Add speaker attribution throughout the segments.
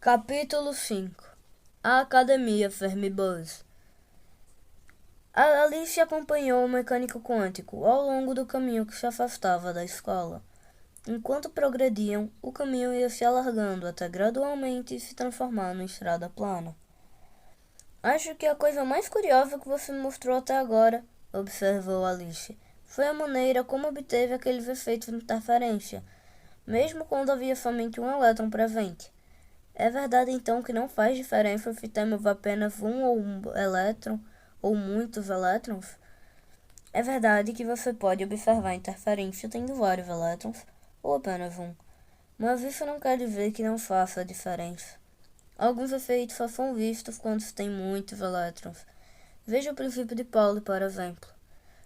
Speaker 1: Capítulo 5. A Academia Fermi-Buzz. Alice acompanhou o mecânico quântico ao longo do caminho que se afastava da escola. Enquanto progrediam, o caminho ia se alargando até gradualmente se transformar numa estrada plana. Acho que a coisa mais curiosa que você me mostrou até agora, observou Alice, foi a maneira como obteve aqueles efeitos de interferência, mesmo quando havia somente um elétron presente. É verdade então que não faz diferença se temos apenas um elétron ou muitos elétrons? É verdade que você pode observar a interferência tendo vários elétrons ou apenas um, mas isso não quer dizer que não faça diferença. Alguns efeitos só são vistos quando se tem muitos elétrons. Veja o princípio de Pauli, por exemplo.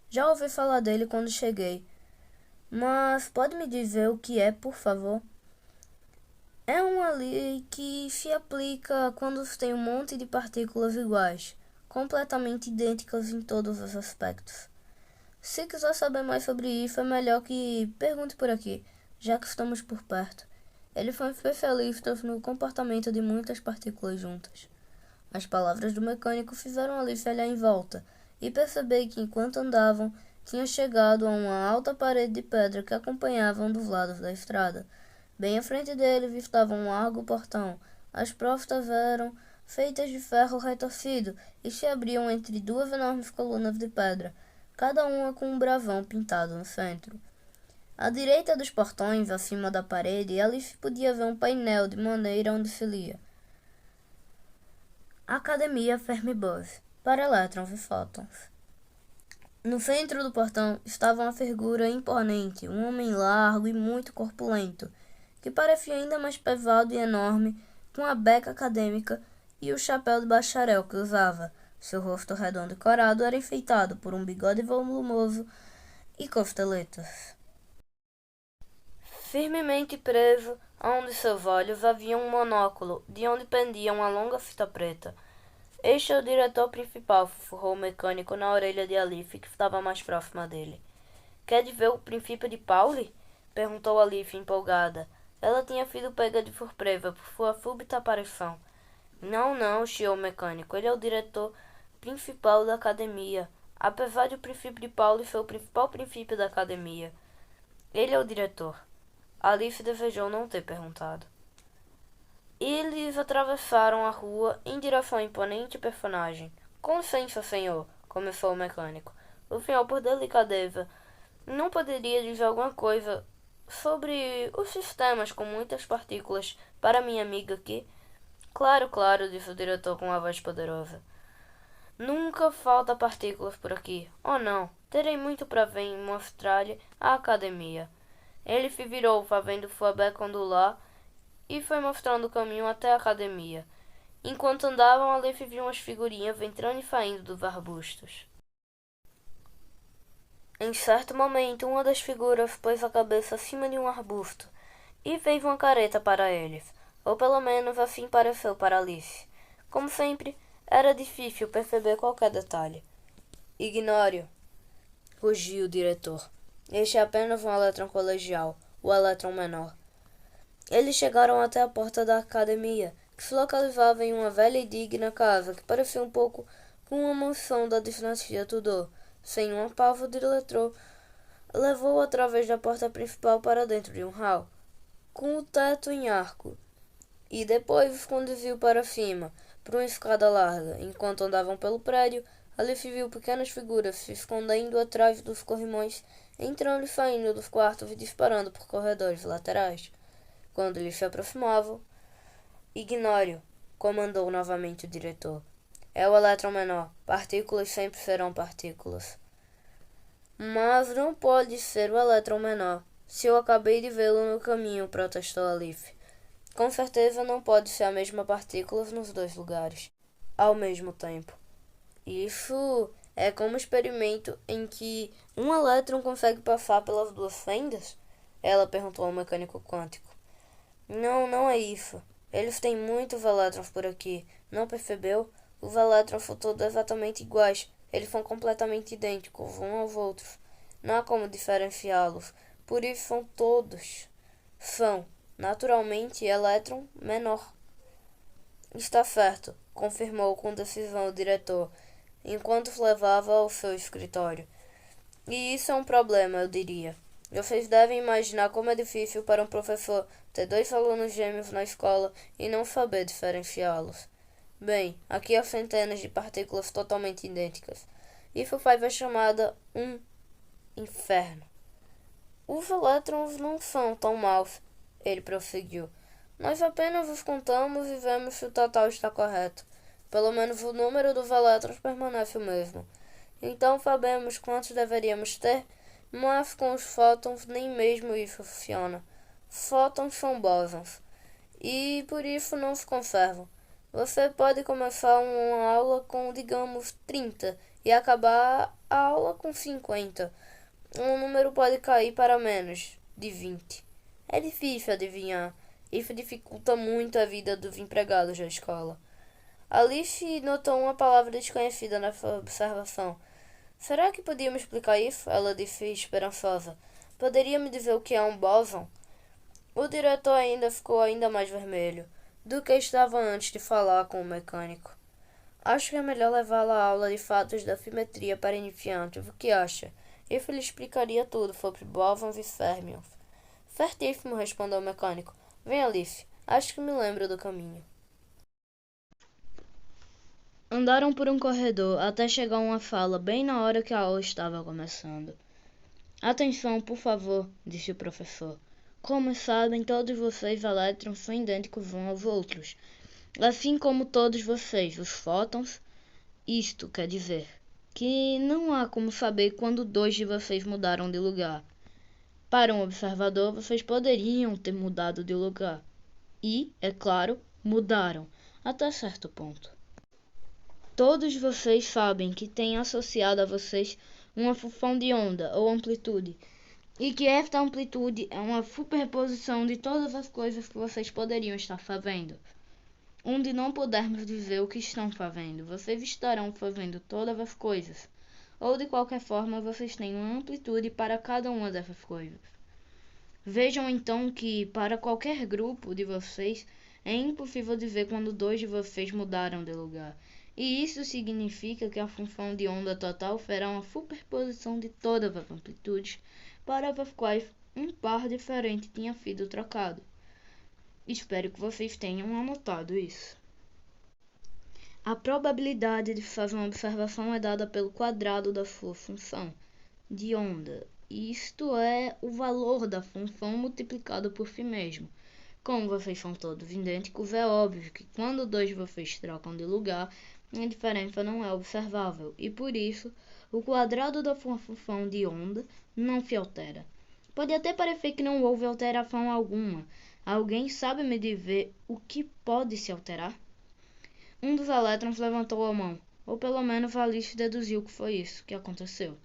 Speaker 1: Já ouvi falar dele quando cheguei, mas pode me dizer o que é, por favor? É uma lei que se aplica quando se tem um monte de partículas iguais, completamente idênticas em todos os aspectos. Se quiser saber mais sobre isso, é melhor que pergunte por aqui, já que estamos por perto. Eles são especialistas no comportamento de muitas partículas juntas. As palavras do mecânico fizeram Alice olhar em volta e perceber que, enquanto andavam, tinha chegado a uma alta parede de pedra que acompanhava um dos lados da estrada. Bem à frente deles estava um largo portão. As portas eram feitas de ferro retorcido e se abriam entre duas enormes colunas de pedra, cada uma com um bravão pintado no centro. À direita dos portões, acima da parede, Alice podia ver um painel de maneira onde se lia: Academia Fermi-Buzz, para elétrons e fótons. No centro do portão estava uma figura imponente, um homem largo e muito corpulento, que parecia ainda mais pesado e enorme, com a beca acadêmica e o chapéu de bacharel que usava. Seu rosto redondo e corado era enfeitado por um bigode volumoso e costeletas. Firmemente preso a um de seus olhos havia um monóculo, de onde pendia uma longa fita preta. Este é o diretor principal, sussurrou o mecânico na orelha de Alice, que estava mais próxima dele. Quer ver o princípio de Pauli? Perguntou Alice, empolgada. Ela tinha sido pega de surpresa por sua súbita aparição. Não, chiou o mecânico. Ele é o diretor principal da academia. Apesar de o princípio de Pauli ser o principal princípio da academia. Ele é o diretor. Alice desejou não ter perguntado. Eles atravessaram a rua em direção ao imponente personagem. Com licença, senhor, começou o mecânico. O senhor, por delicadeza, não poderia dizer alguma coisa sobre os sistemas com muitas partículas para minha amiga aqui? Claro, disse o diretor com uma voz poderosa. Nunca falta partículas por aqui. Oh não, terei muito prazer em mostrar-lhe a academia. Ele se virou, fazendo sua beca ondular, e foi mostrando o caminho até a academia. Enquanto andavam, Alice viu umas figurinhas entrando e saindo dos arbustos. Em certo momento, uma das figuras pôs a cabeça acima de um arbusto e fez uma careta para eles, ou pelo menos assim pareceu para Alice. Como sempre, era difícil perceber qualquer detalhe. Ignore-o, rugiu o diretor. Este é apenas um elétron colegial, o elétron menor. Eles chegaram até a porta da academia, que se localizava em uma velha e digna casa que parecia um pouco com uma mansão da dinastia Tudor. Sem uma pausa, o diretor levou-o através da porta principal para dentro de um hall, com o teto em arco, e depois os conduziu para cima, por uma escada larga. Enquanto andavam pelo prédio, Alice viu pequenas figuras se escondendo atrás dos corrimões, entrando e saindo dos quartos e disparando por corredores laterais. Quando eles se aproximavam, ignore-o, comandou novamente o diretor. É o elétron menor. Partículas sempre serão partículas. Mas não pode ser o elétron menor. Se eu acabei de vê-lo no caminho, protestou Alice. Com certeza não pode ser a mesma partícula nos dois lugares, ao mesmo tempo. Isso é como um experimento em que um elétron consegue passar pelas duas fendas? Ela perguntou ao mecânico quântico. Não é isso. Eles têm muitos elétrons por aqui. Não percebeu? Os elétrons são todos exatamente iguais. Eles são completamente idênticos uns aos outros. Não há como diferenciá-los. Por isso são todos. São, naturalmente, elétron menor. Está certo, confirmou com decisão o diretor, enquanto levava ao seu escritório. E isso é um problema, eu diria. Vocês devem imaginar como é difícil para um professor ter dois alunos gêmeos na escola e não saber diferenciá-los. Bem, aqui há centenas de partículas totalmente idênticas. Isso faz a chamada um inferno. Os elétrons não são tão maus, ele prosseguiu. Nós apenas os contamos e vemos se o total está correto. Pelo menos o número dos elétrons permanece o mesmo. Então sabemos quantos deveríamos ter, mas com os fótons nem mesmo isso funciona. Fótons são bósons, e por isso não se conservam. Você pode começar uma aula com, digamos, 30 e acabar a aula com 50. Um número pode cair para menos de 20. É difícil adivinhar. Isso dificulta muito a vida dos empregados da escola. Alice notou uma palavra desconhecida na sua observação. Será que podíamos explicar isso? Ela disse esperançosa. Poderia me dizer o que é um bóson? O diretor ficou ainda mais vermelho do que estava antes de falar com o mecânico. Acho que é melhor levá-la à aula de fatos da simetria para iniciantes. O que acha? Isso lhe explicaria tudo sobre bósons e férmions. Certíssimo, respondeu o mecânico. Vem, Alice. Acho que me lembro do caminho. Andaram por um corredor até chegar a uma sala bem na hora que a aula estava começando. Atenção, por favor, disse o professor. Como sabem, todos vocês elétrons são idênticos uns aos outros. Assim como todos vocês, os fótons. Isto quer dizer que não há como saber quando dois de vocês mudaram de lugar. Para um observador, vocês poderiam ter mudado de lugar. E, é claro, mudaram, até certo ponto. Todos vocês sabem que tem associado a vocês uma função de onda ou amplitude, e que esta amplitude é uma superposição de todas as coisas que vocês poderiam estar fazendo. Onde não pudermos dizer o que estão fazendo, vocês estarão fazendo todas as coisas, ou de qualquer forma vocês têm uma amplitude para cada uma dessas coisas. Vejam então que, para qualquer grupo de vocês, é impossível dizer quando dois de vocês mudaram de lugar. E isso significa que a função de onda total será uma superposição de todas as amplitudes para as quais um par diferente tinha sido trocado. Espero que vocês tenham anotado isso. A probabilidade de fazer uma observação é dada pelo quadrado da sua função de onda. Isto é o valor da função multiplicado por si mesmo. Como vocês são todos idênticos, é óbvio que quando dois de vocês trocam de lugar, a diferença não é observável, e por isso, o quadrado da função de onda não se altera. Pode até parecer que não houve alteração alguma. Alguém sabe me dizer o que pode se alterar? Um dos elétrons levantou a mão, ou pelo menos Alice deduziu que foi isso que aconteceu.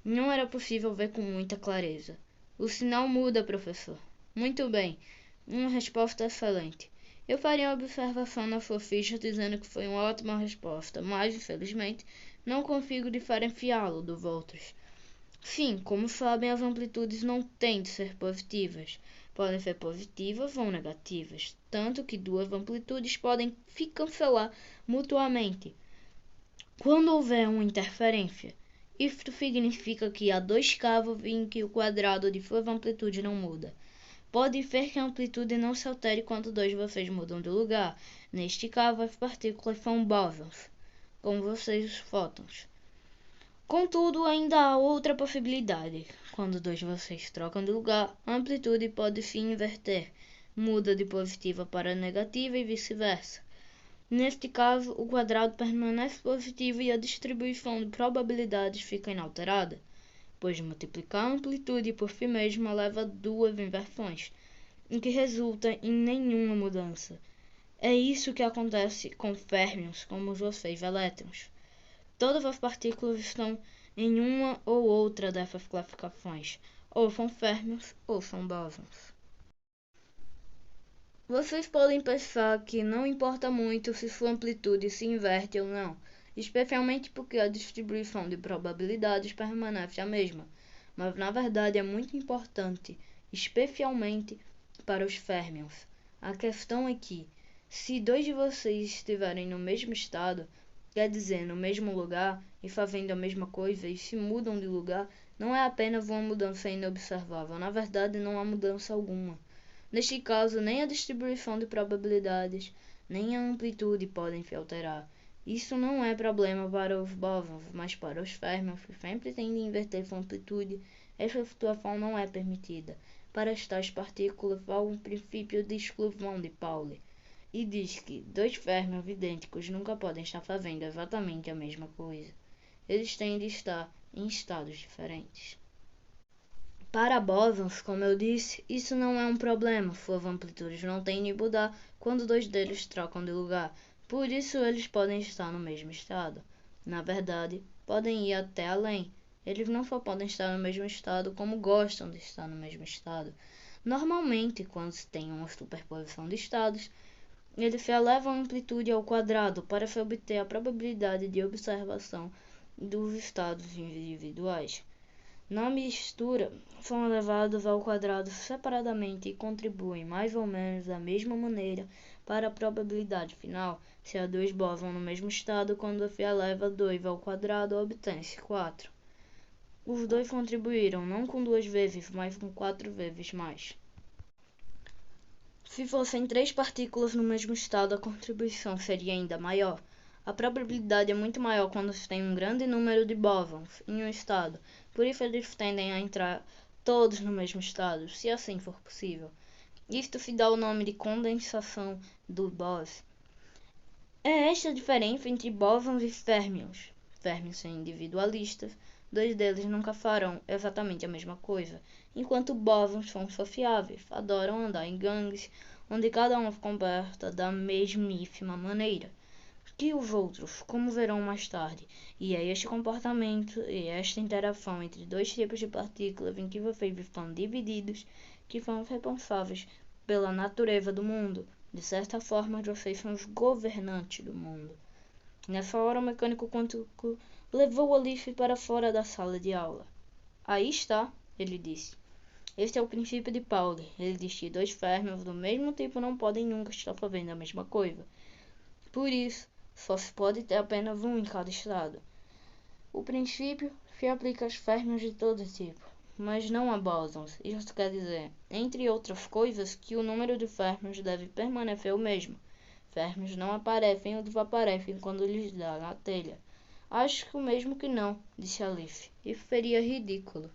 Speaker 1: Não era possível ver com muita clareza. O sinal muda, professor. Muito bem. Uma resposta excelente. Eu faria uma observação na sua ficha dizendo que foi uma ótima resposta, mas, infelizmente, não consigo diferenciá-lo dos outros. Sim, como sabem, as amplitudes não têm de ser positivas. Podem ser positivas ou negativas, tanto que duas amplitudes podem se cancelar mutuamente quando houver uma interferência. Isto significa que há dois casos em que o quadrado de suas amplitudes não muda. Pode ser que a amplitude não se altere quando dois de vocês mudam de lugar. Neste caso, as partículas são bósons, como vocês os fótons. Contudo, ainda há outra possibilidade. Quando dois de vocês trocam de lugar, a amplitude pode se inverter, muda de positiva para negativa e vice-versa. Neste caso, o quadrado permanece positivo e a distribuição de probabilidades fica inalterada, pois multiplicar a amplitude por si mesma leva a duas inversões, o que resulta em nenhuma mudança. É isso que acontece com férmions como vocês elétrons. Todas as partículas estão em uma ou outra dessas classificações, ou são férmions ou são bósons. Vocês podem pensar que não importa muito se sua amplitude se inverte ou não, especialmente porque a distribuição de probabilidades permanece a mesma, mas na verdade é muito importante, especialmente para os férmions. A questão é que, Se dois de vocês estiverem no mesmo estado, quer dizer, no mesmo lugar, e fazendo a mesma coisa, e se mudam de lugar, não é apenas uma mudança inobservável, na verdade não há mudança alguma. Neste caso, nem a distribuição de probabilidades, nem a amplitude podem se alterar. Isso não é problema para os bósons, mas para os férmions, que sempre tendem a inverter sua amplitude, essa situação não é permitida. Para estas partículas, há um princípio de exclusão de Pauli, e diz que dois férmions idênticos nunca podem estar fazendo exatamente a mesma coisa. Eles têm de estar em estados diferentes. Para bósons, como eu disse, isso não é um problema, suas amplitudes não têm de mudar quando dois deles trocam de lugar, por isso eles podem estar no mesmo estado. Na verdade, podem ir até além. Eles não só podem estar no mesmo estado, como gostam de estar no mesmo estado. Normalmente, quando se tem uma superposição de estados, eles se elevam a amplitude ao quadrado para se obter a probabilidade de observação dos estados individuais. Na mistura, são elevados ao quadrado separadamente e contribuem mais ou menos da mesma maneira para a probabilidade final. Se há dois bósons no mesmo estado, quando se eleva 2 ao quadrado, obtém-se 4. Os dois contribuíram não com 2 vezes, mas com 4 vezes mais. Se fossem 3 partículas no mesmo estado, a contribuição seria ainda maior. A probabilidade é muito maior quando se tem um grande número de bósons em um estado, por isso eles tendem a entrar todos no mesmo estado, se assim for possível. Isto se dá o nome de condensação do Bose. É esta a diferença entre bósons e férmions. Férmions são individualistas, dois deles nunca farão exatamente a mesma coisa, enquanto bósons são sociáveis, adoram andar em gangues, onde cada um se comporta da mesmíssima maneira que os outros, como verão mais tarde, e é este comportamento e esta interação entre dois tipos de partículas em que vocês estão divididos que são os responsáveis pela natureza do mundo. De certa forma, vocês são os governantes do mundo. Nessa hora, o mecânico quântico levou Alice para fora da sala de aula. Aí está, ele disse. Este é o princípio de Pauli. Ele diz que dois férmions do mesmo tipo não podem nunca estar fazendo a mesma coisa. Por isso, só se pode ter apenas um em cada estado. O princípio se aplica aos férmions de todo tipo, mas não a bósons. Isso quer dizer, entre outras coisas, que o número de férmions deve permanecer o mesmo. Férmions não aparecem ou desaparecem quando lhes dá na telha. Acho que o mesmo que não, disse Alice. Isso seria ridículo.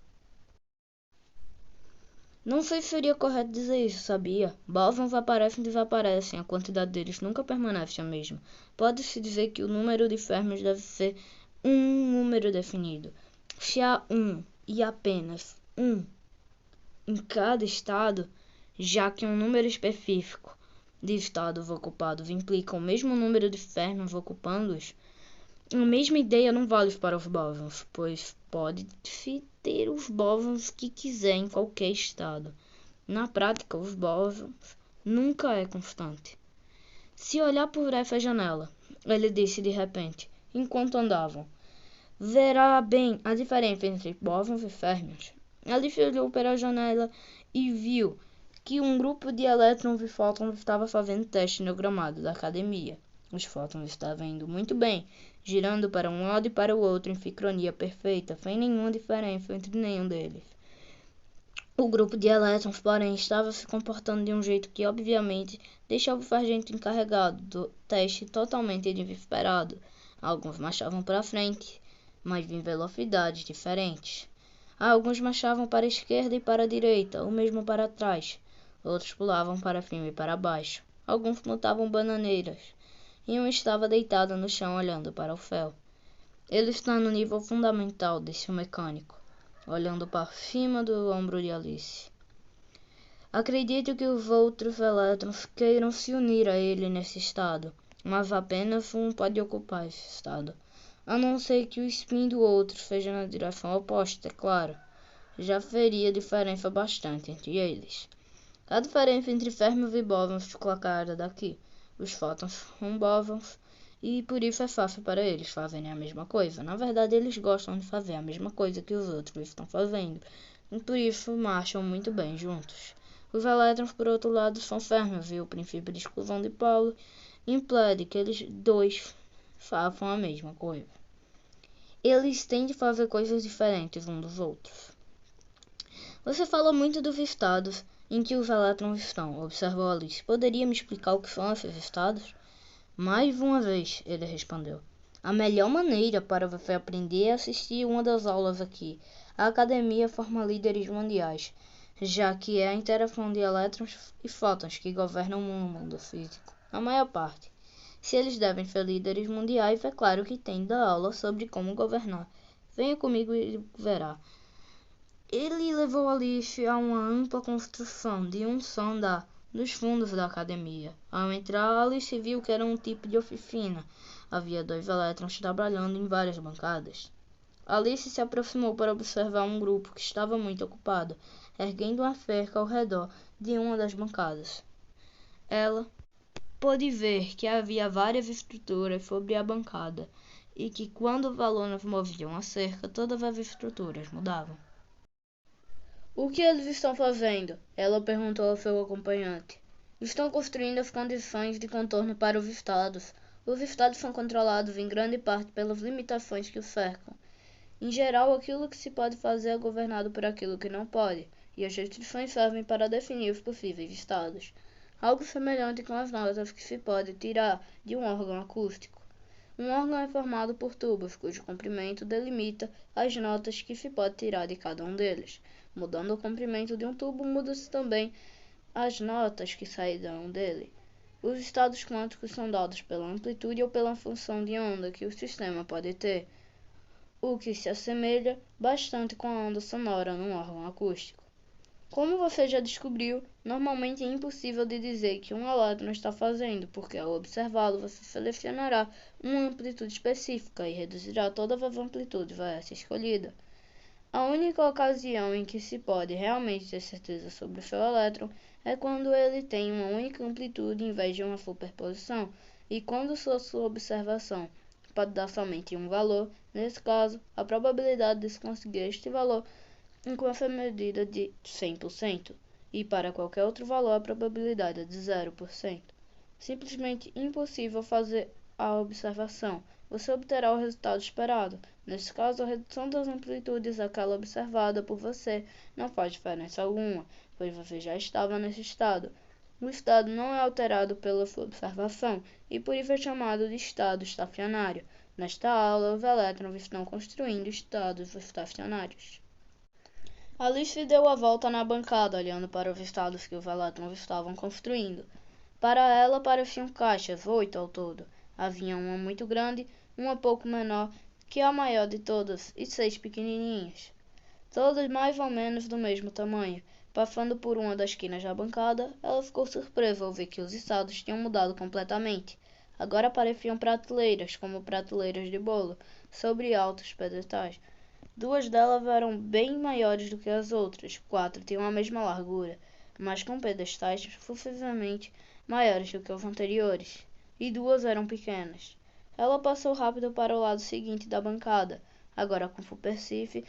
Speaker 1: Não sei se seria correto dizer isso, sabia? Bósons aparecem e desaparecem, a quantidade deles nunca permanece a mesma. Pode-se dizer que o número de férmions deve ser um número definido. Se há um e apenas um em cada estado, já que um número específico de estados ocupados implica o mesmo número de férmions ocupando-os, a mesma ideia não vale para os bósons, pois pode-se ter os bósons que quiser em qualquer estado. Na prática, os bósons nunca é constante. Se olhar por essa janela, ele disse de repente, enquanto andavam, verá bem a diferença entre bósons e férmions. Alice olhou para a janela e viu que um grupo de elétrons e fótons estava fazendo teste no gramado da academia. Os fótons estavam indo muito bem, girando para um lado e para o outro em sincronia perfeita, sem nenhuma diferença entre nenhum deles. O grupo de elétrons, porém, estava se comportando de um jeito que, obviamente, deixava o sargento encarregado do teste totalmente desesperado. Alguns marchavam para frente, mas em velocidades diferentes. Alguns marchavam para a esquerda e para a direita, ou mesmo para trás. Outros pulavam para cima e para baixo. Alguns montavam bananeiras. E um estava deitado no chão olhando para o céu. Ele está no nível fundamental, disse o mecânico, olhando para cima do ombro de Alice. Acredito que os outros elétrons queiram se unir a ele nesse estado, mas apenas um pode ocupar esse estado, a não ser que o spin do outro seja na direção oposta, é claro. Já faria diferença bastante entre eles. A diferença entre férmions e bósons ficou clara daqui. Os fótons são bósons e por isso é fácil para eles fazerem a mesma coisa. Na verdade, eles gostam de fazer a mesma coisa que os outros estão fazendo, e por isso marcham muito bem juntos.
Speaker 2: Os elétrons, por outro lado, são Fermi viu o princípio de exclusão de Pauli e impede que eles dois façam a mesma coisa. Eles têm de fazer coisas diferentes uns dos outros. Você fala muito dos estados em que os elétrons estão, observou Alice. Poderia me explicar o que são esses estados? Mais uma vez, ele respondeu. A melhor maneira para você aprender é assistir uma das aulas aqui. A academia forma líderes mundiais, já que é a interação de elétrons e fótons que governam o mundo físico, a maior parte. Se eles devem ser líderes mundiais, é claro que tem da aula sobre como governar. Venha comigo e verá. Ele levou Alice a uma ampla construção de um só andar, nos fundos da academia. Ao entrar, Alice viu que era um tipo de oficina. Havia 2 elétrons trabalhando em várias bancadas. Alice se aproximou para observar um grupo que estava muito ocupado, erguendo uma cerca ao redor de uma das bancadas. Ela pôde ver que havia várias estruturas sobre a bancada e que quando os alunos moviam a cerca, todas as estruturas mudavam. O que eles estão fazendo? Ela perguntou ao seu acompanhante. Estão construindo as condições de contorno para os estados. Os estados são controlados em grande parte pelas limitações que os cercam. Em geral, aquilo que se pode fazer é governado por aquilo que não pode, e as restrições servem para definir os possíveis estados. Algo semelhante com as notas que se pode tirar de um órgão acústico. Um órgão é formado por tubos, cujo comprimento delimita as notas que se pode tirar de cada um deles. Mudando o comprimento de um tubo, muda-se também as notas que sairão dele. Os estados quânticos são dados pela amplitude ou pela função de onda que o sistema pode ter, o que se assemelha bastante com a onda sonora num órgão acústico. Como você já descobriu, normalmente é impossível de dizer que um elétron está fazendo, porque ao observá-lo você selecionará uma amplitude específica e reduzirá todas as amplitudes a essa escolhida. A única ocasião em que se pode realmente ter certeza sobre o seu elétron é quando ele tem uma única amplitude em vez de uma superposição, e quando sua observação pode dar somente um valor. Nesse caso, a probabilidade de se conseguir este valor encontra a medida de 100%, e para qualquer outro valor a probabilidade é de 0%. Simplesmente impossível fazer a observação. Você obterá o resultado esperado. Nesse caso, a redução das amplitudes àquela observada por você não faz diferença alguma, pois você já estava nesse estado. O estado não é alterado pela sua observação, e por isso é chamado de estado estacionário. Nesta aula, os elétrons estão construindo estados estacionários. Alice deu a volta na bancada, olhando para os estados que os elétrons estavam construindo. Para ela pareciam caixas, 8 ao todo. Havia uma muito grande, uma pouco menor que a maior de todas e 6 pequenininhas, todas mais ou menos do mesmo tamanho. Passando por uma das esquinas da bancada, ela ficou surpresa ao ver que os estados tinham mudado completamente. Agora pareciam prateleiras, como prateleiras de bolo, sobre altos pedestais. 2 delas eram bem maiores do que as outras, 4 tinham a mesma largura, mas com pedestais sucessivamente maiores do que os anteriores, e 2 eram pequenas. Ela passou rápido para o lado seguinte da bancada, agora com superfície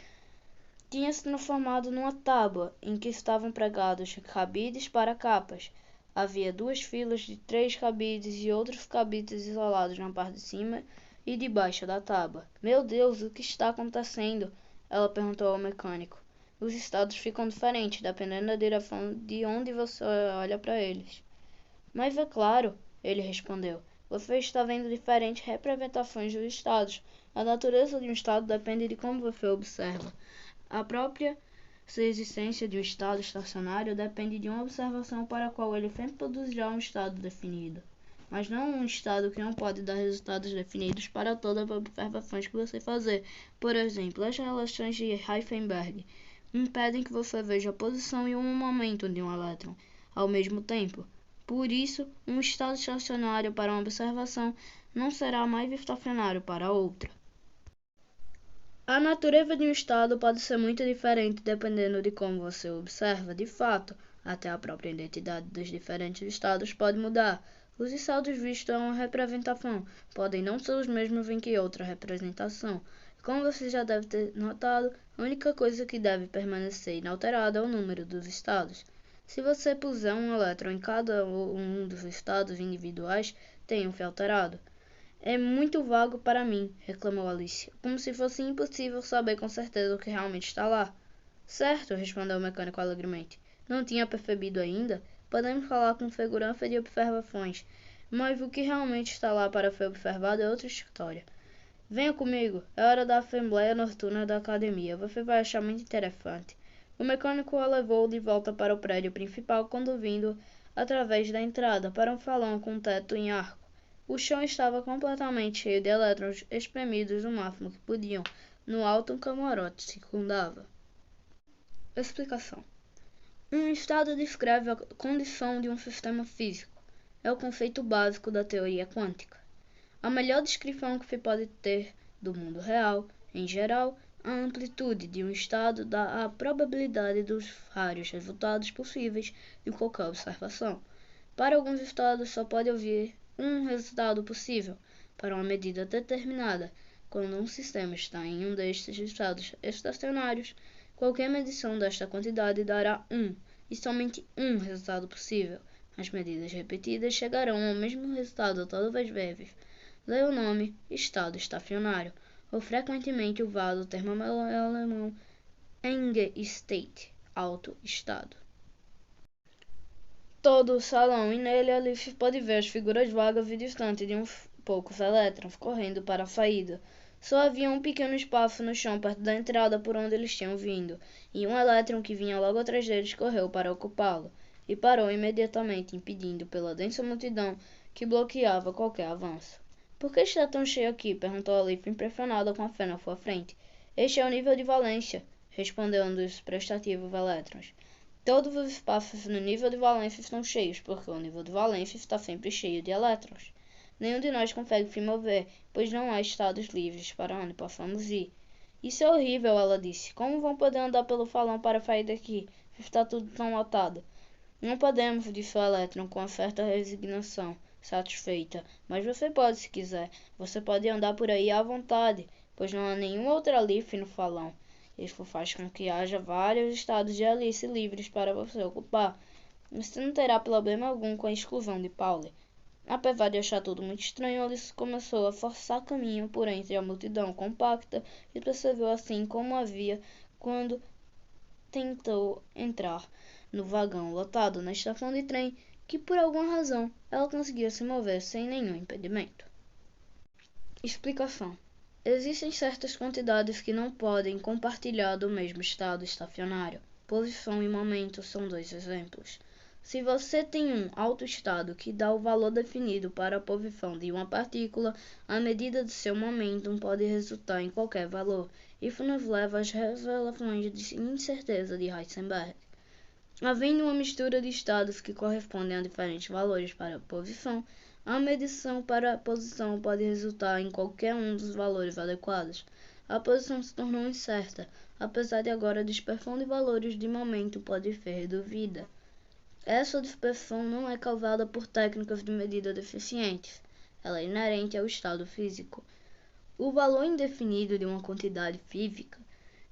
Speaker 2: tinha se transformado numa tábua em que estavam pregados cabides para capas. Havia 2 filas de 3 cabides e outros cabides isolados na parte de cima e de baixo da tábua. Meu Deus, o que está acontecendo? Ela perguntou ao mecânico. Os estados ficam diferentes, dependendo da direção de onde você olha para eles. Mas é claro, ele respondeu. Você está vendo diferentes representações dos estados. A natureza de um estado depende de como você observa. A própria existência de um estado estacionário depende de uma observação para a qual ele sempre produzirá um estado definido, mas não um estado que não pode dar resultados definidos para todas as observações que você fazer. Por exemplo, as relações de Heisenberg impedem que você veja a posição e o momento de um elétron ao mesmo tempo. Por isso, um estado estacionário para uma observação não será mais estacionário para outra. A natureza de um estado pode ser muito diferente dependendo de como você observa. De fato, até a própria identidade dos diferentes estados pode mudar. Os estados vistos é uma representação, podem não ser os mesmos em que outra representação. Como você já deve ter notado, a única coisa que deve permanecer inalterada é o número dos estados. Se você puser um elétron em cada um dos estados individuais, tem um fio alterado. É muito vago para mim, reclamou Alice, como se fosse impossível saber com certeza o que realmente está lá. Certo, respondeu o mecânico alegremente. Não tinha percebido ainda? Podemos falar com segurança de observações, mas o que realmente está lá para ser observado é outra história. Venha comigo, é hora da assembleia noturna da academia, você vai achar muito interessante. O mecânico a levou de volta para o prédio principal, conduzindo através da entrada para um salão com teto em arco. O chão estava completamente cheio de elétrons espremidos o máximo que podiam no alto camarote circundava. Explicação. Um estado descreve a condição de um sistema físico. É o conceito básico da teoria quântica. A melhor descrição que se pode ter do mundo real, em geral, a amplitude de um estado dá a probabilidade dos vários resultados possíveis de qualquer observação. Para alguns estados só pode haver um resultado possível para uma medida determinada. Quando um sistema está em um destes estados estacionários, qualquer medição desta quantidade dará um, e somente um resultado possível. As medidas repetidas chegarão ao mesmo resultado todas as vezes. Lê o nome estado estacionário, ou frequentemente usado o termo alemão Eingestate, alto estado. Todo o salão, e nele Alice pode ver as figuras vagas e distantes de uns poucos elétrons correndo para a saída. Só havia um pequeno espaço no chão perto da entrada por onde eles tinham vindo, e um elétron que vinha logo atrás deles correu para ocupá-lo, e parou imediatamente, impedindo pela densa multidão que bloqueava qualquer avanço. Por que está tão cheio aqui? Perguntou Alice, impressionada com a fé na sua frente. Este é o nível de valência, respondeu um dos prestativos elétrons. Todos os espaços no nível de valência estão cheios, porque o nível de valência está sempre cheio de elétrons. Nenhum de nós consegue se mover, pois não há estados livres para onde possamos ir. Isso é horrível, ela disse. Como vão poder andar pelo salão para sair daqui, se está tudo tão lotado? Não podemos, disse o elétron com uma certa resignação, satisfeita. Mas você pode, se quiser. Você pode andar por aí à vontade, pois não há nenhum outro Alice no salão. Isso faz com que haja vários estados de Alice livres para você ocupar. Você não terá problema algum com a exclusão de Pauli. Apesar de achar tudo muito estranho, Alice começou a forçar caminho por entre a multidão compacta e percebeu assim como havia quando tentou entrar no vagão lotado na estação de trem, que por alguma razão ela conseguia se mover sem nenhum impedimento. Explicação. Existem certas quantidades que não podem compartilhar do mesmo estado estacionário. Posição e momento são dois exemplos. Se você tem um alto estado que dá o valor definido para a posição de uma partícula, a medida de seu momento pode resultar em qualquer valor. Isso nos leva às revelações de incerteza de Heisenberg. Havendo uma mistura de estados que correspondem a diferentes valores para a posição, a medição para a posição pode resultar em qualquer um dos valores adequados. A posição se tornou incerta, apesar de agora a dispersão de valores de momento pode ser reduzida. Essa dispersão não é causada por técnicas de medida deficientes. Ela é inerente ao estado físico. O valor indefinido de uma quantidade física,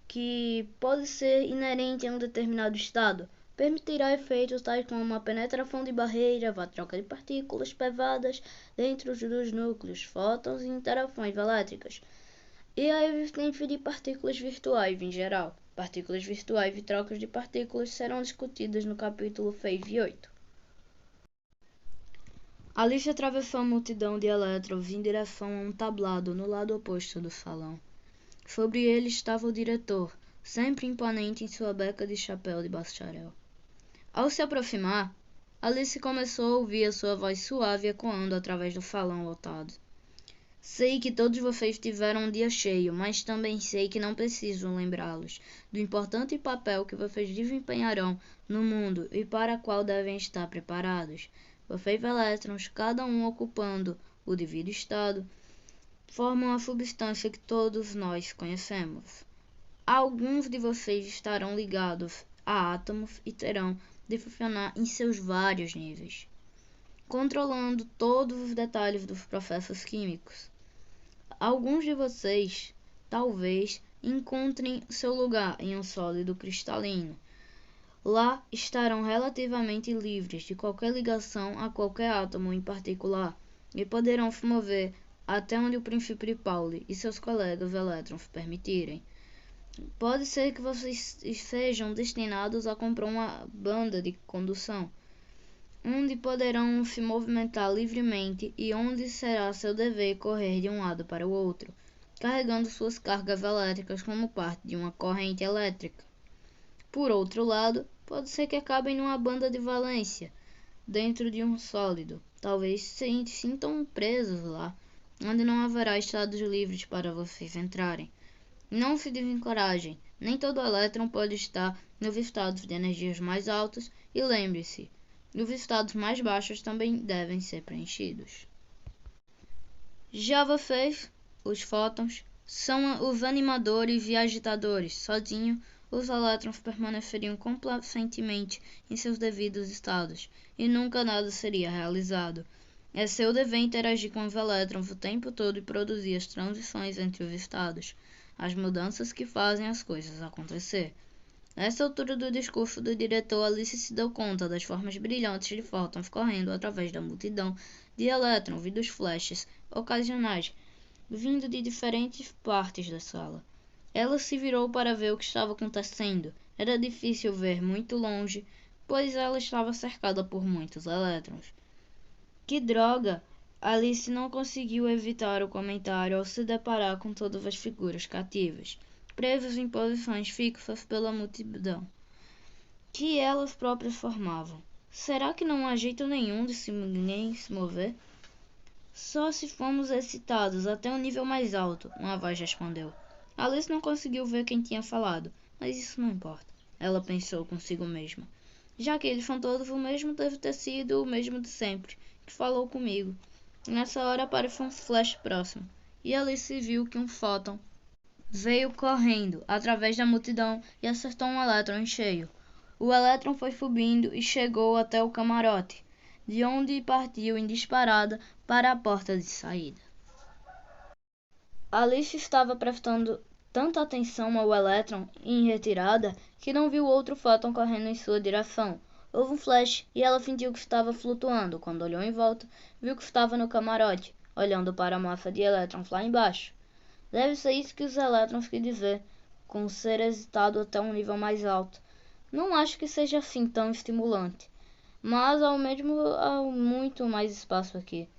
Speaker 2: que pode ser inerente a um determinado estado, permitirá efeitos tais como a penetração de barreiras, a troca de partículas pesadas dentro dos núcleos, fótons e interações elétricas, e a existência de partículas virtuais em geral. Partículas virtuais e trocas de partículas serão discutidas no capítulo 6 e 8. Alice atravessou a multidão de elétrons em direção a um tablado no lado oposto do salão. Sobre ele estava o diretor, sempre imponente em sua beca de chapéu de bacharel. Ao se aproximar, Alice começou a ouvir a sua voz suave ecoando através do salão lotado. Sei que todos vocês tiveram um dia cheio, mas também sei que não preciso lembrá-los do importante papel que vocês desempenharão no mundo e para o qual devem estar preparados. Vocês elétrons, cada um ocupando o devido estado, formam a substância que todos nós conhecemos. Alguns de vocês estarão ligados a átomos e terão de funcionar em seus vários níveis, controlando todos os detalhes dos processos químicos. Alguns de vocês, talvez, encontrem seu lugar em um sólido cristalino, Lá estarão relativamente livres de qualquer ligação a qualquer átomo em particular e poderão se mover até onde o princípio de Pauli e seus colegas elétrons permitirem. Pode ser que vocês sejam destinados a comprar uma banda de condução, onde poderão se movimentar livremente e onde será seu dever correr de um lado para o outro, carregando suas cargas elétricas como parte de uma corrente elétrica. Por outro lado, pode ser que acabem numa banda de valência, dentro de um sólido. Talvez se sintam presos lá, onde não haverá estados livres para vocês entrarem. Não se desencorajem, nem todo elétron pode estar nos estados de energias mais altos, e lembre-se, os estados mais baixos também devem ser preenchidos. Já vocês, os fótons, são os animadores e agitadores. Sozinho, os elétrons permaneceriam complacentemente em seus devidos estados, e nunca nada seria realizado. É seu dever interagir com os elétrons o tempo todo e produzir as transições entre os estados, as mudanças que fazem as coisas acontecer. Nessa altura do discurso do diretor, Alice se deu conta das formas brilhantes de fótons correndo através da multidão de elétrons e dos flashes ocasionais vindo de diferentes partes da sala. Ela se virou para ver o que estava acontecendo. Era difícil ver muito longe, pois ela estava cercada por muitos elétrons. Que droga! Alice não conseguiu evitar o comentário ao se deparar com todas as figuras cativas, presas em posições fixas pela multidão, que elas próprias formavam. Será que não há jeito nenhum de ninguém se mover? Só se formos excitados até um nível mais alto, uma voz respondeu. Alice não conseguiu ver quem tinha falado, mas isso não importa. Ela pensou consigo mesma. Já que eles são todos o mesmo, deve ter sido o mesmo de sempre, que falou comigo. Nessa hora apareceu um flash próximo, e Alice viu que um fóton veio correndo através da multidão e acertou um elétron em cheio. O elétron foi subindo e chegou até o camarote, de onde partiu em disparada para a porta de saída. Alice estava prestando tanta atenção ao elétron em retirada que não viu outro fóton correndo em sua direção. Houve um flash e ela fingiu que estava flutuando. Quando olhou em volta, viu que estava no camarote, olhando para a massa de elétrons lá embaixo. Deve ser isso que os elétrons querem dizer, com ser excitado até um nível mais alto. Não acho que seja assim tão estimulante, mas ao mesmo há muito mais espaço aqui.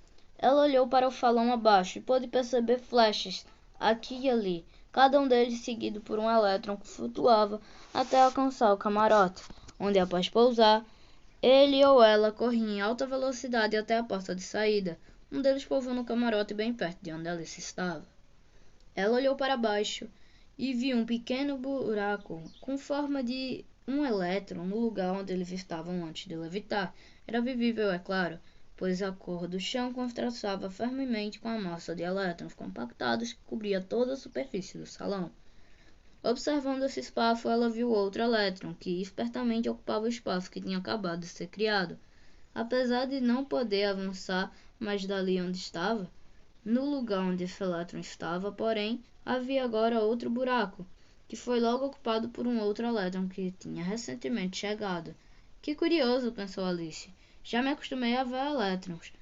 Speaker 2: Ela olhou para o salão abaixo e pôde perceber flashes aqui e ali, cada um deles seguido por um elétron que flutuava até alcançar o camarote, onde após pousar, ele ou ela corria em alta velocidade até a porta de saída. Um deles pousou no camarote bem perto de onde Alice estava. Ela olhou para baixo e viu um pequeno buraco com forma de um elétron no lugar onde eles estavam antes de levitar. Era visível, é claro, pois a cor do chão contrastava firmemente com a massa de elétrons compactados que cobria toda a superfície do salão. Observando esse espaço, ela viu outro elétron, que espertamente ocupava o espaço que tinha acabado de ser criado. Apesar de não poder avançar mais dali onde estava, no lugar onde esse elétron estava, porém, havia agora outro buraco, que foi logo ocupado por um outro elétron que tinha recentemente chegado. Que curioso, pensou Alice. Já me acostumei a ver elétrons,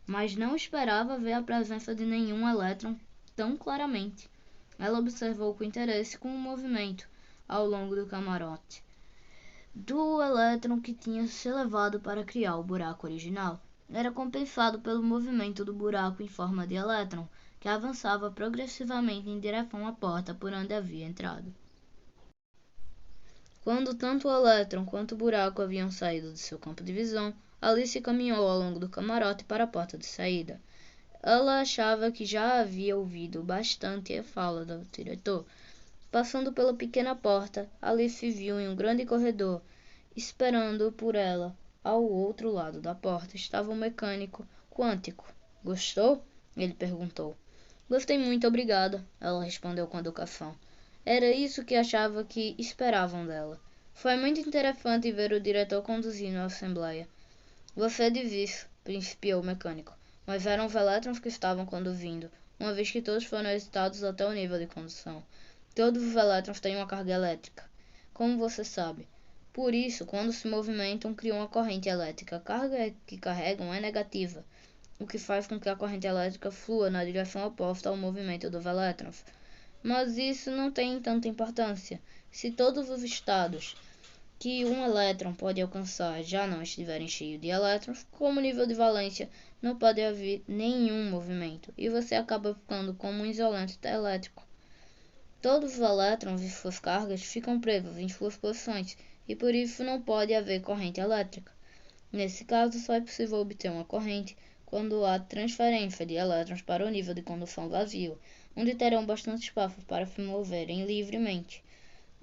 Speaker 2: mas não esperava ver a presença de nenhum elétron tão claramente. Ela observou com interesse o movimento ao longo do camarote do elétron que tinha se elevado para criar o buraco original. Era compensado pelo movimento do buraco em forma de elétron, que avançava progressivamente em direção à porta por onde havia entrado. Quando tanto o elétron quanto o buraco haviam saído de seu campo de visão, Alice caminhou ao longo do camarote para a porta de saída. Ela achava que já havia ouvido bastante a fala do diretor. Passando pela pequena porta, Alice viu em um grande corredor, esperando por ela, ao outro lado da porta, estava um mecânico quântico. Gostou? Ele perguntou. Gostei muito, obrigada, ela respondeu com educação. Era isso que achava que esperavam dela. Foi muito interessante ver o diretor conduzindo a assembleia. Você disse, principiou o mecânico, mas eram os elétrons que estavam conduzindo, uma vez que todos foram excitados até o nível de condução. Todos os elétrons têm uma carga elétrica. Como você sabe? Por isso, quando se movimentam, criam uma corrente elétrica. A carga que carregam é negativa, o que faz com que a corrente elétrica flua na direção oposta ao movimento dos elétrons. Mas isso não tem tanta importância. Se todos os estados que um elétron pode alcançar já não estiverem cheios de elétrons, como o nível de valência, não pode haver nenhum movimento, e você acaba ficando como um isolante elétrico. Todos os elétrons e suas cargas ficam presos em suas posições, e por isso não pode haver corrente elétrica. Nesse caso, só é possível obter uma corrente quando há transferência de elétrons para o nível de condução vazio, onde terão bastante espaço para se moverem livremente.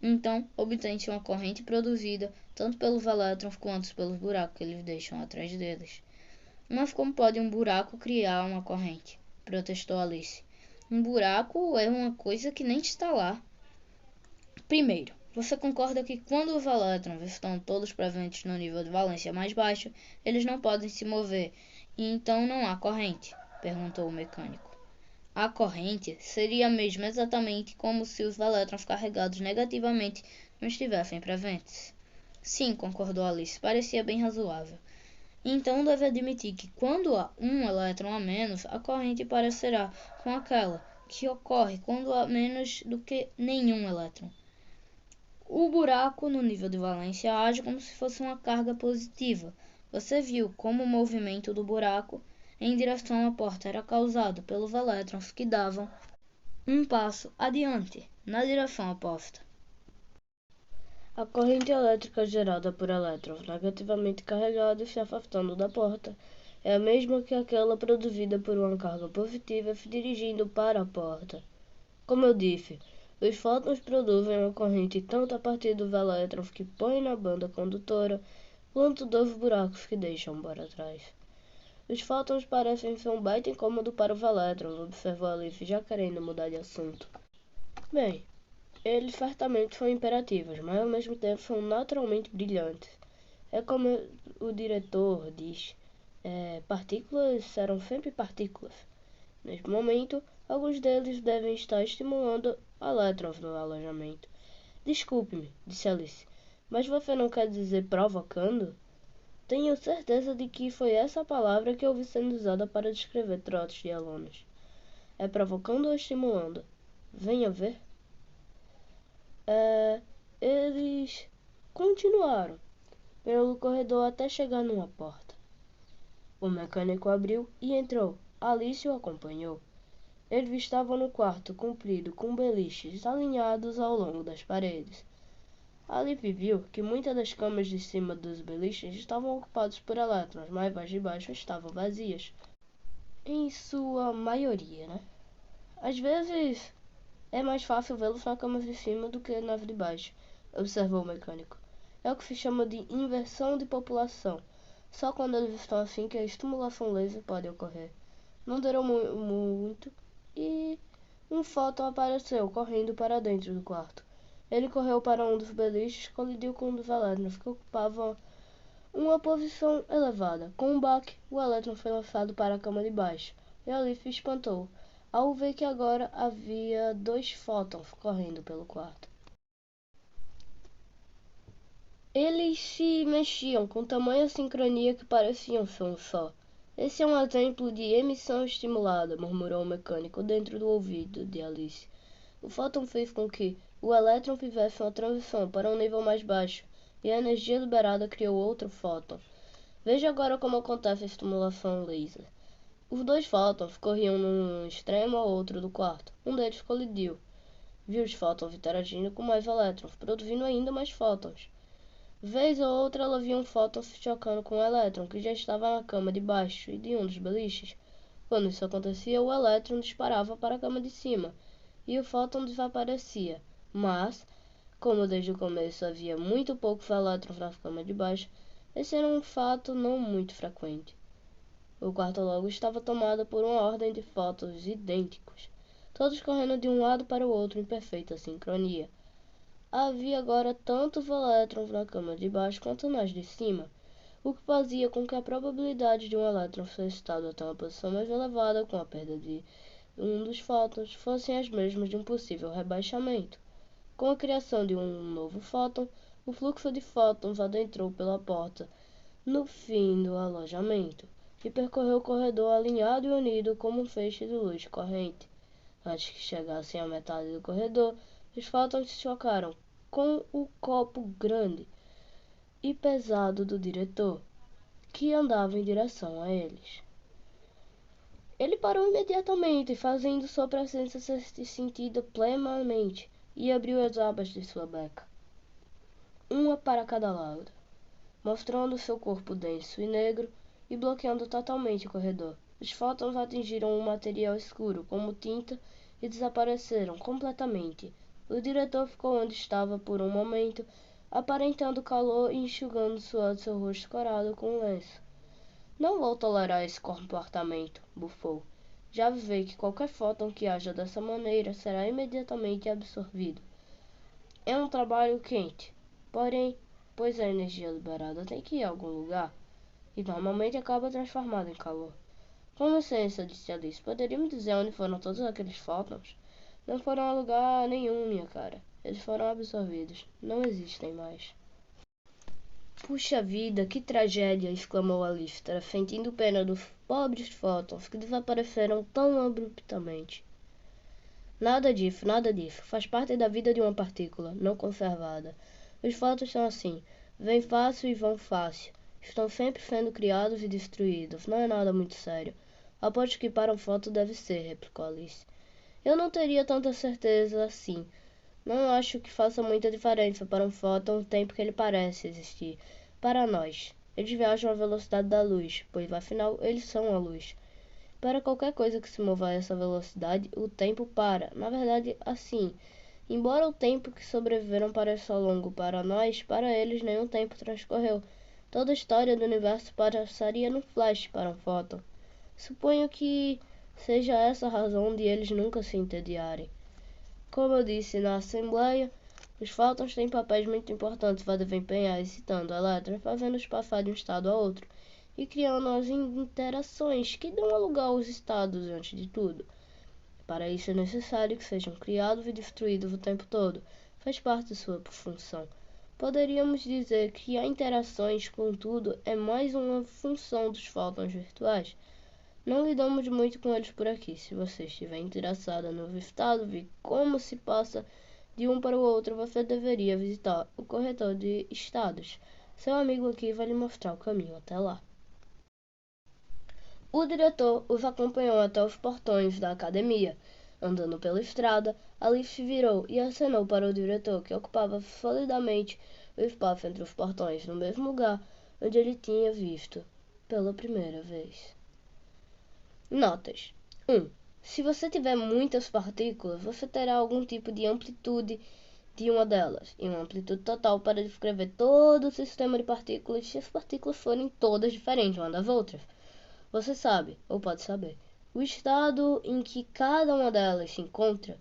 Speaker 2: Então, obtém-se uma corrente produzida tanto pelos elétrons quanto pelos buracos que eles deixam atrás deles. Mas como pode um buraco criar uma corrente? Protestou Alice. Um buraco é uma coisa que nem está lá. Primeiro, você concorda que quando os elétrons estão todos presentes no nível de valência mais baixo, eles não podem se mover, e então não há corrente? Perguntou o mecânico. A corrente seria mesmo exatamente como se os elétrons carregados negativamente não estivessem presentes. Sim, concordou Alice, parecia bem razoável. Então deve admitir que quando há um elétron a menos, a corrente parecerá com aquela que ocorre quando há menos do que nenhum elétron. O buraco no nível de valência age como se fosse uma carga positiva. Você viu como o movimento do buraco em direção à porta era causado pelos elétrons que davam um passo adiante, na direção oposta.
Speaker 3: A corrente elétrica gerada por elétrons negativamente carregados se afastando da porta é a mesma que aquela produzida por uma carga positiva se dirigindo para a porta. Como eu disse, os fótons produzem uma corrente tanto a partir dos elétrons que põem na banda condutora, quanto dos buracos que deixam para trás. Os fótons parecem ser um baita incômodo para os elétrons, observou Alice, já querendo mudar de assunto. Bem, eles certamente são imperativos, mas ao mesmo tempo são naturalmente brilhantes. É como o diretor diz, partículas serão sempre partículas. Neste momento, alguns deles devem estar estimulando elétrons no alojamento. Desculpe-me, disse Alice, mas você não quer dizer provocando? Tenho certeza de que foi essa palavra que ouvi sendo usada para descrever trotes de alunos. É provocando ou estimulando? Venha ver. Eles continuaram pelo corredor até chegar numa porta. O mecânico abriu e entrou. Alice o acompanhou. Eles estavam no quarto comprido com beliches alinhados ao longo das paredes. Alice viu que muitas das camas de cima dos beliches estavam ocupadas por elétrons, mas as de baixo estavam vazias. Em sua maioria, né? Às vezes é mais fácil vê-los na cama de cima do que nas de baixo, observou o mecânico. É o que se chama de inversão de população. Só quando eles estão assim que a estimulação laser pode ocorrer. Não durou muito e um fóton apareceu correndo para dentro do quarto. Ele correu para um dos beliches e colidiu com um dos elétrons que ocupavam uma posição elevada. Com um baque, o elétron foi lançado para a cama de baixo, e Alice se espantou ao ver que agora havia 2 fótons correndo pelo quarto. Eles se mexiam com tamanha sincronia que pareciam ser um só. Esse é um exemplo de emissão estimulada, murmurou o mecânico dentro do ouvido de Alice. O fóton fez com que o elétron fizesse uma transição para um nível mais baixo, e a energia liberada criou outro fóton. Veja agora como acontece a estimulação laser. Os 2 fótons corriam num extremo ao outro do quarto. Um deles colidiu. Viu os fótons interagindo com mais elétrons, produzindo ainda mais fótons. Vez ou outra ela via um fóton se chocando com um elétron que já estava na cama de baixo e de um dos beliches. Quando isso acontecia, o elétron disparava para a cama de cima e o fóton desaparecia. Mas, como desde o começo havia muito poucos elétrons na cama de baixo, esse era um fato não muito frequente. O quarto logo estava tomado por uma ordem de fótons idênticos, todos correndo de um lado para o outro em perfeita sincronia. Havia agora tantos elétrons na cama de baixo quanto nas de cima, o que fazia com que a probabilidade de um elétron ser excitado até uma posição mais elevada com a perda de um dos fótons fossem as mesmas de um possível rebaixamento. Com a criação de um novo fóton, O fluxo de fótons adentrou pela porta no fim do alojamento e percorreu o corredor alinhado e unido como um feixe de luz corrente. Antes que chegassem à metade do corredor, os fótons se chocaram com o copo grande e pesado do diretor, que andava em direção a eles. Ele parou imediatamente, fazendo sua presença ser sentida plenamente, e abriu as abas de sua beca, uma para cada lado, mostrando seu corpo denso e negro e bloqueando totalmente o corredor. Os fótons atingiram um material escuro, como tinta, e desapareceram completamente. O diretor ficou onde estava por um momento, aparentando calor e enxugando suor de seu rosto corado com um lenço. Não vou tolerar esse comportamento, bufou. Já avisei que qualquer fóton que haja dessa maneira será imediatamente absorvido. É um trabalho quente, porém, pois a energia liberada tem que ir a algum lugar, e normalmente acaba transformada em calor. Com licença, disse Alice, poderia me dizer onde foram todos aqueles fótons? Não foram a lugar nenhum, minha cara. Eles foram absorvidos. Não existem mais. Puxa vida, que tragédia! Exclamou Alistair, sentindo pena dos pobres fótons que desapareceram tão abruptamente. Nada disso. Faz parte da vida de uma partícula, não conservada. Os fótons são assim. Vêm fácil e vão fácil. Estão sempre sendo criados e destruídos. Não é nada muito sério. Aposto que para um fóton deve ser, replicou Alice. Eu não teria tanta certeza assim. Não acho que faça muita diferença para um fóton o tempo que ele parece existir. Para nós, eles viajam à velocidade da luz, pois afinal eles são a luz. Para qualquer coisa que se mova a essa velocidade, o tempo para. Na verdade, assim, embora o tempo que sobreviveram pareça longo para nós, para eles nenhum tempo transcorreu. Toda a história do universo passaria num flash para um fóton. Suponho que seja essa a razão de eles nunca se entediarem. Como eu disse na Assembleia, os fótons têm papéis muito importantes para desempenhar, excitando elétrons, fazendo-os passar de um estado a outro, e criando as interações que dão lugar aos estados antes de tudo. Para isso é necessário que sejam criados e destruídos o tempo todo. Faz parte de sua função. Poderíamos dizer que as interações, contudo, é mais uma função dos fótons virtuais. Não lidamos muito com eles por aqui. Se você estiver interessada no estado, ver como se passa de um para o outro, você deveria visitar o corretor de estados. Seu amigo aqui vai lhe mostrar o caminho até lá. O diretor os acompanhou até os portões da academia. Andando pela estrada, Alice virou e acenou para o diretor, que ocupava solidamente o espaço entre os portões, no mesmo lugar onde ele tinha visto pela primeira vez. Notas. 1. Se você tiver muitas partículas, você terá algum tipo de amplitude de uma delas, e uma amplitude total para descrever todo o sistema de partículas se as partículas forem todas diferentes umas das outras. Você sabe, ou pode saber, o estado em que cada uma delas se encontra.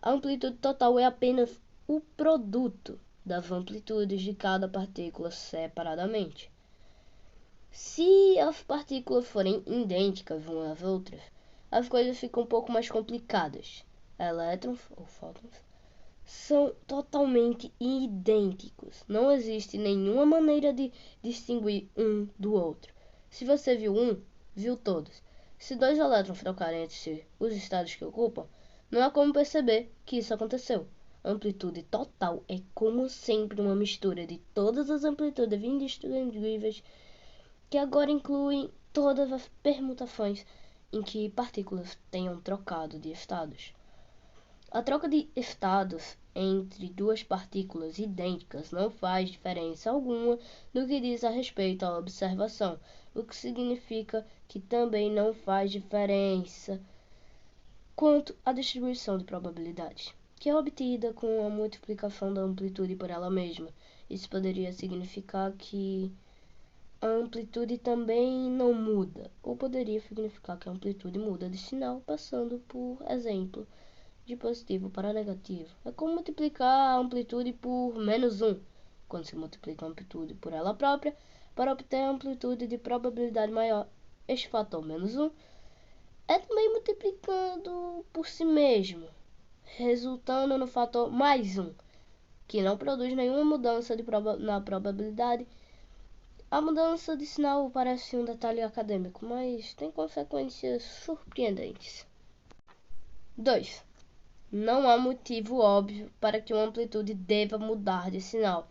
Speaker 3: A amplitude total é apenas o produto das amplitudes de cada partícula separadamente. Se as partículas forem idênticas umas às outras, as coisas ficam um pouco mais complicadas. Elétrons, ou fótons, são totalmente idênticos. Não existe nenhuma maneira de distinguir um do outro. Se você viu um, viu todos. Se dois elétrons trocarem entre si os estados que ocupam, não há como perceber que isso aconteceu. A amplitude total é, como sempre, uma mistura de todas as amplitudes indistinguíveis que agora incluem todas as permutações em que partículas tenham trocado de estados. A troca de estados entre duas partículas idênticas não faz diferença alguma no que diz a respeito à observação, o que significa que também não faz diferença quanto à distribuição de probabilidades, que é obtida com a multiplicação da amplitude por ela mesma. Isso poderia significar que a amplitude também não muda, ou poderia significar que a amplitude muda de sinal, passando, por exemplo, de positivo para negativo. É como multiplicar a amplitude por -1, quando se multiplica a amplitude por ela própria, para obter a amplitude de probabilidade maior. Este fator -1 é também multiplicando por si mesmo, resultando no fator +1, que não produz nenhuma mudança na probabilidade. A mudança de sinal parece um detalhe acadêmico, mas tem consequências surpreendentes. 2. Não há motivo óbvio para que uma amplitude deva mudar de sinal,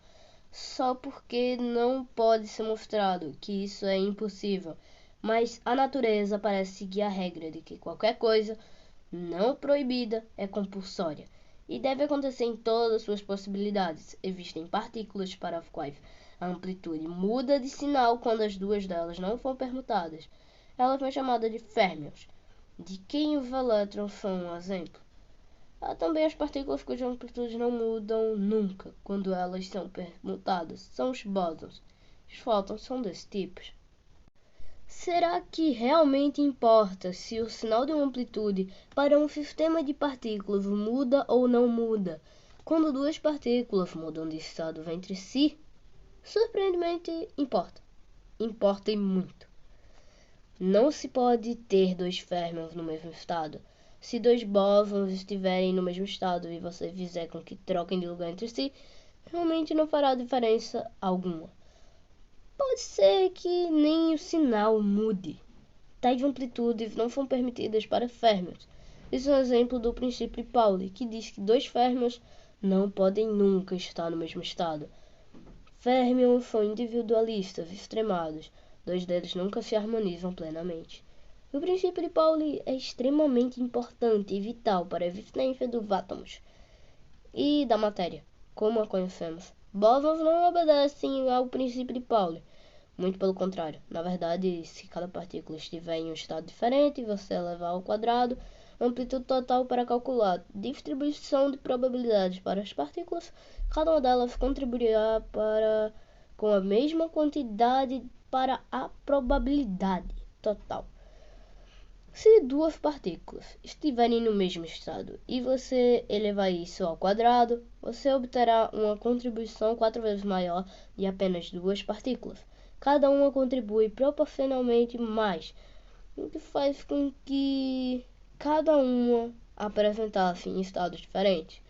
Speaker 3: só porque não pode ser mostrado que isso é impossível, mas a natureza parece seguir a regra de que qualquer coisa não proibida é compulsória e deve acontecer em todas as suas possibilidades. Existem partículas para as quais a amplitude muda de sinal quando as duas delas não são permutadas. Ela foi chamada de férmions, de quem os elétrons são um exemplo. Há também as partículas cuja amplitude não mudam nunca quando elas são permutadas. São os bósons. Os fótons são desse tipo. Será que realmente importa se o sinal de uma amplitude para um sistema de partículas muda ou não muda quando duas partículas mudam de estado entre si? Surpreendentemente, importa. Importa e muito. Não se pode ter dois férmions no mesmo estado. Se dois bósons estiverem no mesmo estado e você fizer com que troquem de lugar entre si, realmente não fará diferença alguma. Pode ser que nem o sinal mude. Tais amplitudes não são permitidas para férmions. Isso é um exemplo do princípio de Pauli, que diz que dois férmions não podem nunca estar no mesmo estado. Férmions são individualistas extremados. Dois deles nunca se harmonizam plenamente. O princípio de Pauli é extremamente importante e vital para a existência dos átomos e da matéria, como a conhecemos. Bósons não obedecem ao princípio de Pauli. Muito pelo contrário. Na verdade, se cada partícula estiver em um estado diferente, você levar ao quadrado a amplitude total para calcular distribuição de probabilidades para as partículas, cada uma delas contribuirá com a mesma quantidade para a probabilidade total. Se duas partículas estiverem no mesmo estado e você elevar isso ao quadrado, você obterá uma contribuição 4 vezes maior de apenas duas partículas. Cada uma contribui proporcionalmente mais, o que faz com que cada uma apresentasse em estados diferentes.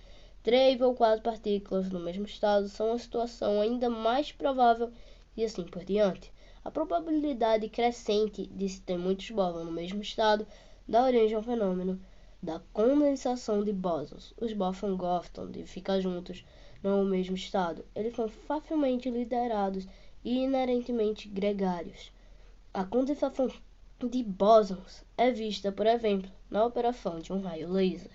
Speaker 3: 3 ou 4 partículas no mesmo estado são uma situação ainda mais provável e assim por diante. A probabilidade crescente de se ter muitos bósons no mesmo estado dá origem ao fenômeno da condensação de bósons. Os bósons gostam de ficar juntos no mesmo estado. Eles são facilmente liderados e inerentemente gregários. A condensação de bósons é vista, por exemplo, na operação de um raio laser.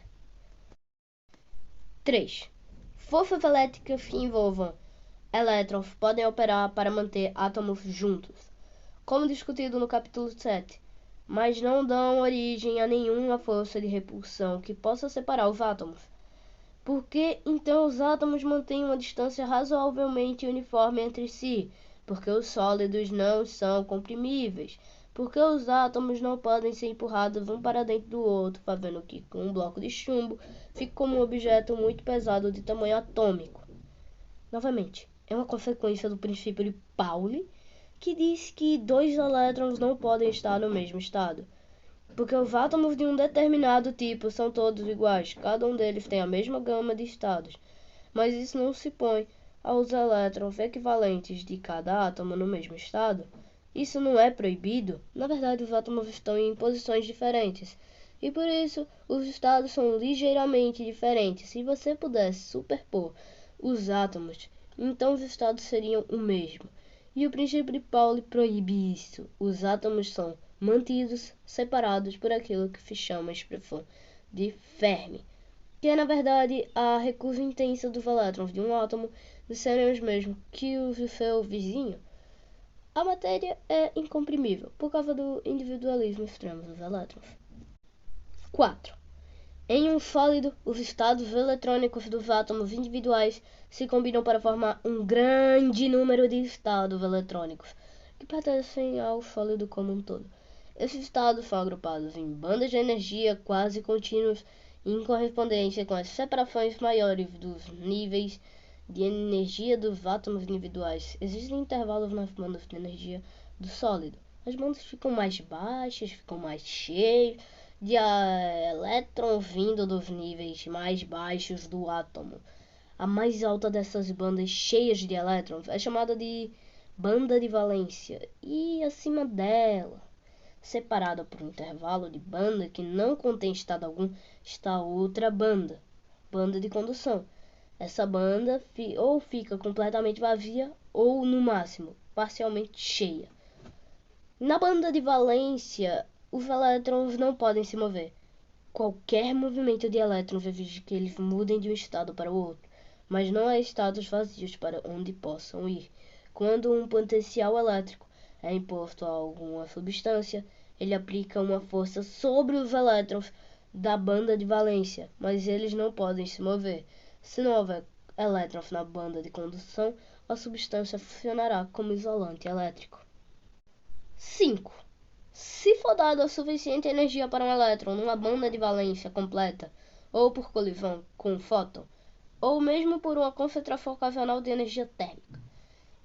Speaker 3: 3. Forças elétricas que envolvam elétrons podem operar para manter átomos juntos, como discutido no capítulo 7, mas não dão origem a nenhuma força de repulsão que possa separar os átomos. Por que então os átomos mantêm uma distância razoavelmente uniforme entre si? Porque os sólidos não são comprimíveis. Porque os átomos não podem ser empurrados um para dentro do outro, fazendo que um bloco de chumbo fique como um objeto muito pesado de tamanho atômico. Novamente, é uma consequência do princípio de Pauli, que diz que dois elétrons não podem estar no mesmo estado. Porque os átomos de um determinado tipo são todos iguais, cada um deles tem a mesma gama de estados, mas isso não se põe aos elétrons equivalentes de cada átomo no mesmo estado. Isso não é proibido. Na verdade, os átomos estão em posições diferentes, e por isso os estados são ligeiramente diferentes. Se você pudesse superpor os átomos, então os estados seriam o mesmo. E o princípio de Pauli proíbe isso. Os átomos são mantidos separados por aquilo que se chama a expressão de Fermi, que é na verdade a recusa intensa dos elétrons de um átomo de serem os mesmos que os do seu vizinho. A matéria é incomprimível por causa do individualismo extremo dos elétrons. 4. Em um sólido, os estados eletrônicos dos átomos individuais se combinam para formar um grande número de estados eletrônicos que pertencem ao sólido como um todo. Esses estados são agrupados em bandas de energia quase contínuas em correspondência com as separações maiores dos níveis de energia dos átomos individuais. Existem intervalos nas bandas de energia do sólido. As bandas ficam mais baixas, ficam mais cheias de elétrons vindo dos níveis mais baixos do átomo. A mais alta dessas bandas cheias de elétrons é chamada de banda de valência, e acima dela, separada por um intervalo de banda que não contém estado algum, está outra banda, banda de condução. Essa banda ou fica completamente vazia ou, no máximo, parcialmente cheia. Na banda de valência, os elétrons não podem se mover. Qualquer movimento de elétrons exige que eles mudem de um estado para o outro, mas não há estados vazios para onde possam ir. Quando um potencial elétrico é imposto a alguma substância, ele aplica uma força sobre os elétrons da banda de valência, mas eles não podem se mover. Se não houver elétrons na banda de condução, a substância funcionará como isolante elétrico. 5. Se for dada suficiente energia para um elétron numa banda de valência completa, ou por colisão com um fóton, ou mesmo por uma concentração ocasional de energia térmica,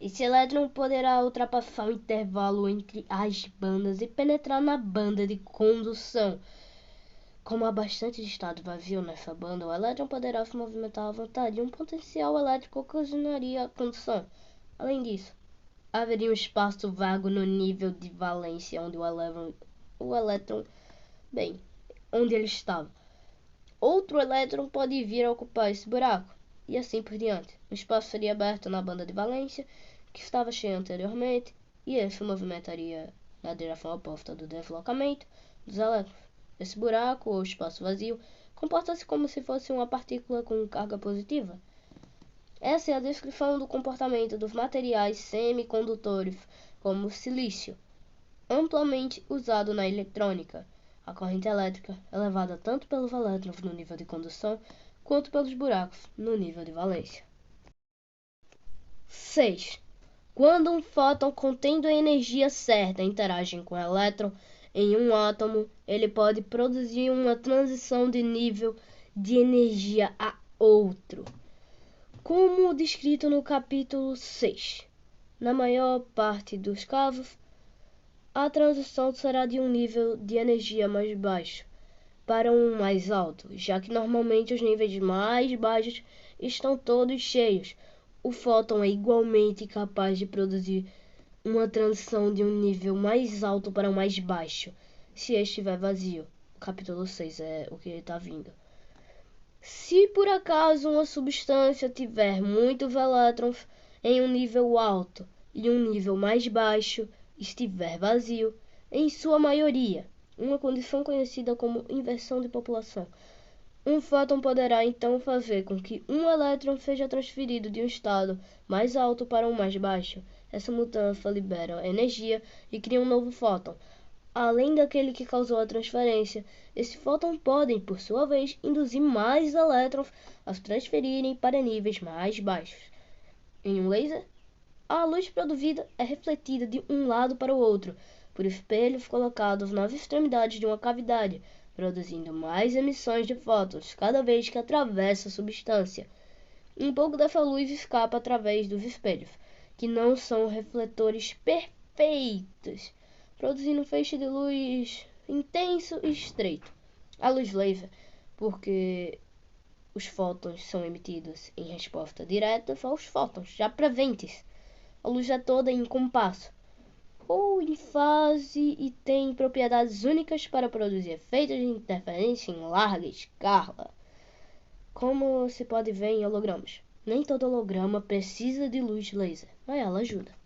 Speaker 3: esse elétron poderá ultrapassar o intervalo entre as bandas e penetrar na banda de condução. Como há bastante estado vazio nessa banda, o elétron poderá se movimentar à vontade e um potencial elétrico ocasionaria a condução. Além disso, haveria um espaço vago no nível de valência onde onde ele estava. Outro elétron pode vir a ocupar esse buraco, e assim por diante. O espaço seria aberto na banda de valência, que estava cheia anteriormente, e ele se movimentaria na direção oposta do deslocamento dos elétrons. Esse buraco, ou espaço vazio, comporta-se como se fosse uma partícula com carga positiva. Essa é a descrição do comportamento dos materiais semicondutores, como o silício, amplamente usado na eletrônica. A corrente elétrica é levada tanto pelos elétrons no nível de condução, quanto pelos buracos no nível de valência. 6. Quando um fóton contendo a energia certa interage com o elétron em um átomo, ele pode produzir uma transição de nível de energia a outro, como descrito no capítulo 6. Na maior parte dos casos, a transição será de um nível de energia mais baixo para um mais alto, já que normalmente os níveis mais baixos estão todos cheios. O fóton é igualmente capaz de produzir uma transição de um nível mais alto para um mais baixo, se estiver vazio. O capítulo 6 é o que está vindo. Se por acaso uma substância tiver muitos elétrons em um nível alto e um nível mais baixo estiver vazio, em sua maioria, uma condição conhecida como inversão de população, um fóton poderá então fazer com que um elétron seja transferido de um estado mais alto para um mais baixo. Essa mudança libera energia e cria um novo fóton. Além daquele que causou a transferência, esse fóton pode, por sua vez, induzir mais elétrons a se transferirem para níveis mais baixos. Em um laser, a luz produzida é refletida de um lado para o outro por espelhos colocados nas extremidades de uma cavidade, produzindo mais emissões de fótons cada vez que atravessa a substância. Um pouco dessa luz escapa através dos espelhos, que não são refletores perfeitos, produzindo um feixe de luz intenso e estreito. A luz laser, porque os fótons são emitidos em resposta direta aos fótons já presentes. A luz é toda em compasso ou em fase e tem propriedades únicas para produzir efeitos de interferência em larga escala, como se pode ver em hologramas. Nem todo holograma precisa de luz laser, mas ela ajuda.